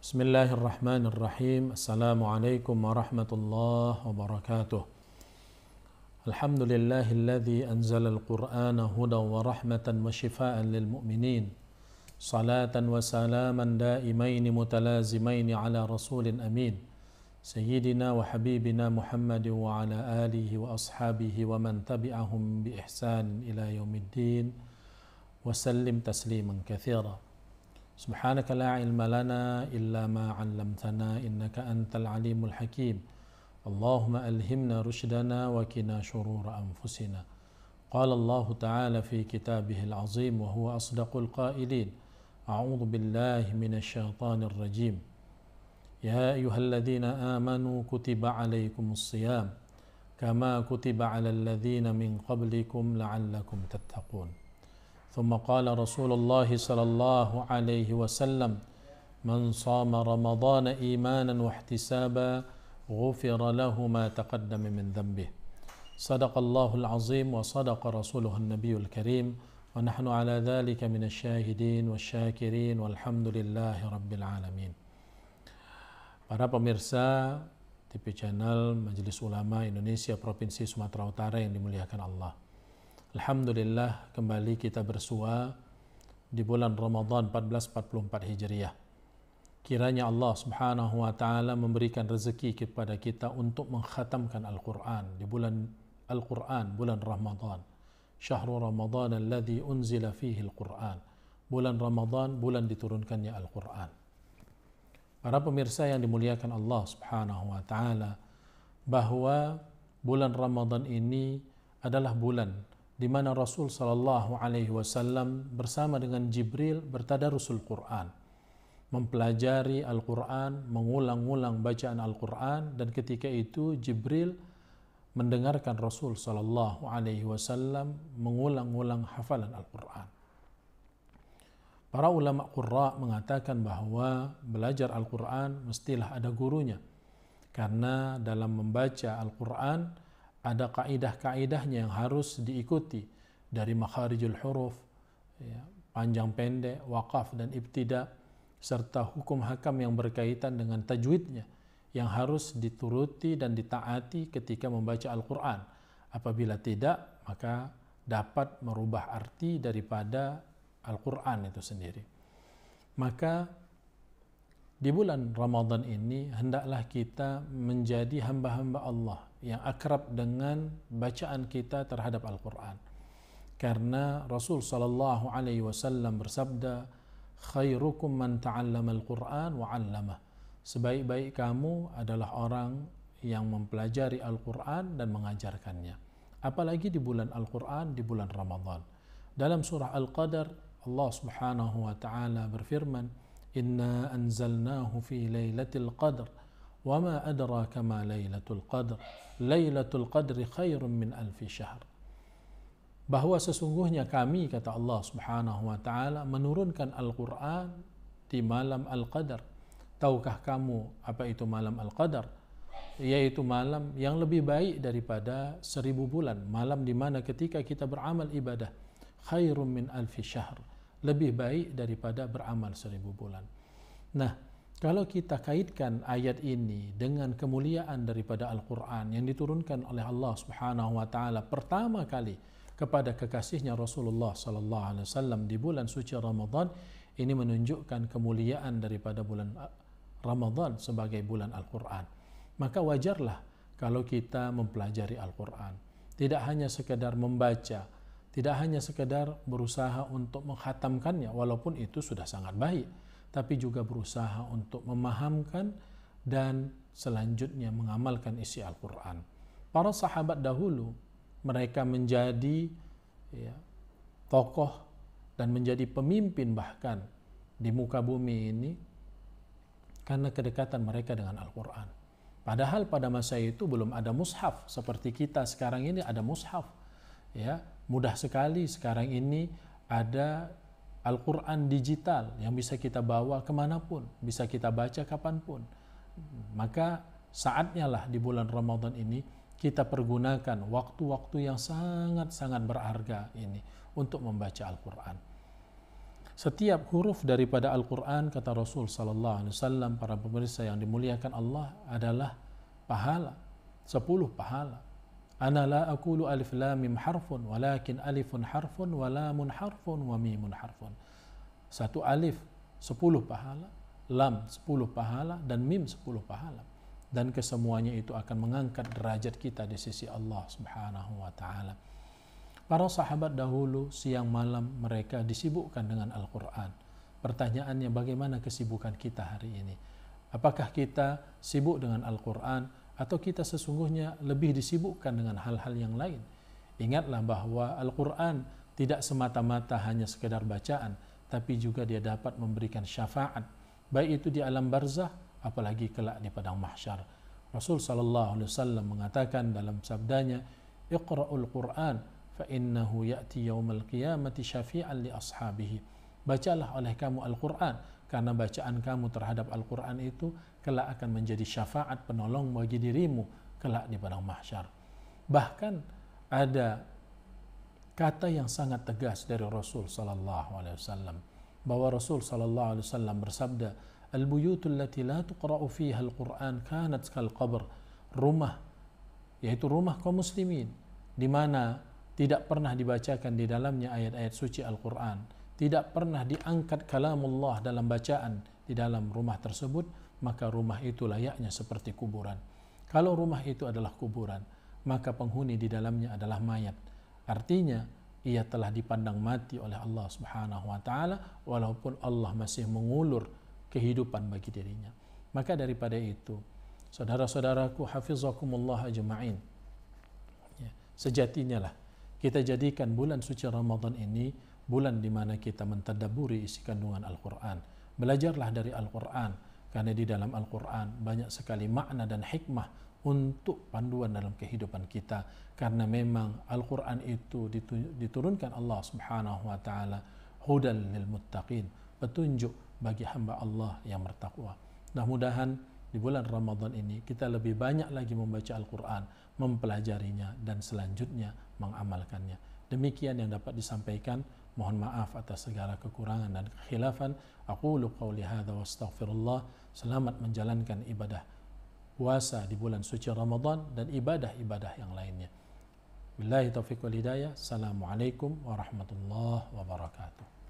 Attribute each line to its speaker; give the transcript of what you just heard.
Speaker 1: Bismillahirrahmanirrahim. Assalamualaikum warahmatullahi wabarakatuh. Alhamdulillahilladzi anzala al-Qur'ana hudan wa rahmatan wa shifaa'an lil mu'minin. Salatan wa salaman daimaini mutalazimaini ala rasulin amin. Sayyidina wa habibina Muhammadin wa ala alihi wa ashabihi wa man tabi'ahum bi ihsan ila yaumiddin. Wa sallim tasliman katsira. Subhanaka la ilma lana illa ma 'allamtana innaka antal alimul hakim. Allahumma alhimna rushdana wa qina shurura anfusina. Qala Allah ta'ala fi kitabihil azim wa huwa asdaqul qailin. A'udzu billahi minasy syaithanir rajim. Ya ayyuhalladzina amanu kutiba 'alaikumus shiyam kama kutiba 'alal ladzina min qablikum la'allakum tattaqun. ثم قال رسول الله صلى الله عليه وسلم من صام رمضان إيمانا واحتسابا غفر له ما تقدم من ذنبه صدق الله العظيم وصدق رسوله النبي الكريم ونحن على ذلك من الشاهدين والشاكرين والحمد لله رب العالمين. Para pemirsa TV channel Majelis Ulama Indonesia Provinsi Sumatera Utara yang dimuliakan Allah, alhamdulillah kembali kita bersua di bulan Ramadan 1444 Hijriah. Kiranya Allah Subhanahu wa taala memberikan rezeki kepada kita untuk mengkhatamkan Al-Qur'an di bulan Al-Qur'an, bulan Ramadan. Syahrul Ramadan alladzi unzila fihi Al-Qur'an. Bulan Ramadan, bulan diturunkannya Al-Qur'an. Para pemirsa yang dimuliakan Allah Subhanahu wa taala, bahwa bulan Ramadan ini adalah bulan di mana Rasul sallallahu alaihi wasallam bersama dengan Jibril bertadarusul Quran, mempelajari Al-Quran, mengulang-ulang bacaan Al-Quran, dan ketika itu Jibril mendengarkan Rasul sallallahu alaihi wasallam mengulang-ulang hafalan Al-Quran. Para ulama qurra mengatakan bahwa belajar Al-Quran mestilah ada gurunya, karena dalam membaca Al-Quran ada kaidah-kaidahnya yang harus diikuti, dari makharijul huruf, ya, panjang pendek, waqaf dan ibtida, serta hukum hakam yang berkaitan dengan tajwidnya yang harus dituruti dan ditaati ketika membaca Al-Quran. Apabila tidak, maka dapat merubah arti daripada Al-Quran itu sendiri. Maka di bulan Ramadan ini hendaklah kita menjadi hamba-hamba Allah yang akrab dengan bacaan kita terhadap Al-Quran. Karena Rasul sallallahu alaihi wasallam bersabda, khairukum man ta'allama Al-Quran wa 'allamah. Sebaik-baik kamu adalah orang yang mempelajari Al-Quran dan mengajarkannya. Apalagi di bulan Al-Quran, di bulan Ramadan. Dalam surah Al-Qadar, Allah Subhanahu wa taala berfirman, Inna anzalnahu fi laylatil qadr wa ma adraka ma laylatul qadr laylatul qadri khairun min alfi syahr. Bahwa sesungguhnya kami, kata Allah Subhanahu wa taala, menurunkan Al-Qur'an di malam Al-Qadar. Tahukah kamu apa itu malam Al-Qadar? Yaitu malam yang lebih baik daripada 1000 bulan, malam di mana ketika kita beramal ibadah khairun min alfi syahr, lebih baik daripada beramal 1000 bulan. Nah, kalau kita kaitkan ayat ini dengan kemuliaan daripada Al-Quran yang diturunkan oleh Allah Subhanahu wa taala pertama kali kepada kekasihnya Rasulullah sallallahu alaihi wasallam di bulan suci Ramadan, ini menunjukkan kemuliaan daripada bulan Ramadan sebagai bulan Al-Quran. Maka wajarlah kalau kita mempelajari Al-Quran, tidak hanya sekedar membaca, tidak hanya sekedar berusaha untuk menghatamkannya, walaupun itu sudah sangat baik, tapi juga berusaha untuk memahamkan dan selanjutnya mengamalkan isi Al-Quran. Para sahabat dahulu, mereka menjadi tokoh dan menjadi pemimpin bahkan di muka bumi ini karena kedekatan mereka dengan Al-Quran. Padahal pada masa itu belum ada mushaf seperti kita sekarang ini ada mushaf. Ya, mudah sekali sekarang ini ada Al-Quran digital yang bisa kita bawa kemanapun, bisa kita baca kapanpun. Maka saatnya lah di bulan Ramadan ini kita pergunakan waktu-waktu yang sangat-sangat berharga ini untuk membaca Al-Quran. Setiap huruf daripada Al-Quran, kata Rasul sallallahu alaihi wasallam, para pemirsa yang dimuliakan Allah, adalah pahala, 10 pahala. Ana la aqulu alif lam mim harfun, walakin alifun harfun, wa lamun harfun, wa mimun harfun. Satu alif 10 pahala, lam 10 pahala, dan mim 10 pahala. Dan kesemuanya itu akan mengangkat derajat kita di sisi Allah Subhanahu wa taala. Para sahabat dahulu siang malam mereka disibukkan dengan Al-Quran. Pertanyaannya, bagaimana kesibukan kita hari ini? Apakah kita sibuk dengan Al-Quran atau kita sesungguhnya lebih disibukkan dengan hal-hal yang lain? Ingatlah bahwa Al-Quran tidak semata-mata hanya sekedar bacaan, tapi juga dia dapat memberikan syafaat, baik itu di alam barzah, apalagi kelak di padang mahsyar. Rasul sallallahu alaihi wasallam mengatakan dalam sabdanya, "Iqra'ul Qur'an fa innahu ya'ti yaumal qiyamati syafi'an li ashabihi." Bacalah oleh kamu Al-Quran, karena bacaan kamu terhadap Al-Quran itu kelak akan menjadi syafaat penolong bagi dirimu kelak di padang mahsyar. Bahkan ada kata yang sangat tegas dari Rasul sallallahu alaihi wasallam, bahwa Rasul sallallahu alaihi wasallam bersabda, "Al-buyutul lati la tuqra'u fiha al-Qur'an kanat kal qabr." Rumah, yaitu rumah kaum muslimin, di mana tidak pernah dibacakan di dalamnya ayat-ayat suci Al-Quran, tidak pernah diangkat kalamullah dalam bacaan di dalam rumah tersebut, maka rumah itu layaknya seperti kuburan. Kalau rumah itu adalah kuburan, maka penghuni di dalamnya adalah mayat. Artinya, ia telah dipandang mati oleh Allah Subhanahu wa taala, walaupun Allah masih mengulur kehidupan bagi dirinya. Maka daripada itu, saudara-saudaraku hafizakumullah ajma'in, sejatinya lah kita jadikan bulan suci Ramadan ini bulan di mana kita mentadabburi isi kandungan Al-Quran. Belajarlah dari Al-Quran, karena di dalam Al-Quran banyak sekali makna dan hikmah untuk panduan dalam kehidupan kita. Karena memang Al-Quran itu diturunkan Allah Subhanahu wa taala hudan lil muttaqin, petunjuk bagi hamba Allah yang bertakwa. Mudah-mudahan di bulan Ramadan ini kita lebih banyak lagi membaca Al-Quran, mempelajarinya, dan selanjutnya mengamalkannya. Demikian yang dapat disampaikan. Mohon maaf atas segala kekurangan dan kekhilafan. Aqulu qawli hadza wa astaghfirullah. Selamat menjalankan ibadah puasa di bulan suci Ramadan dan ibadah-ibadah yang lainnya. Billahi taufiq wal hidayah. Assalamualaikum warahmatullahi wabarakatuh.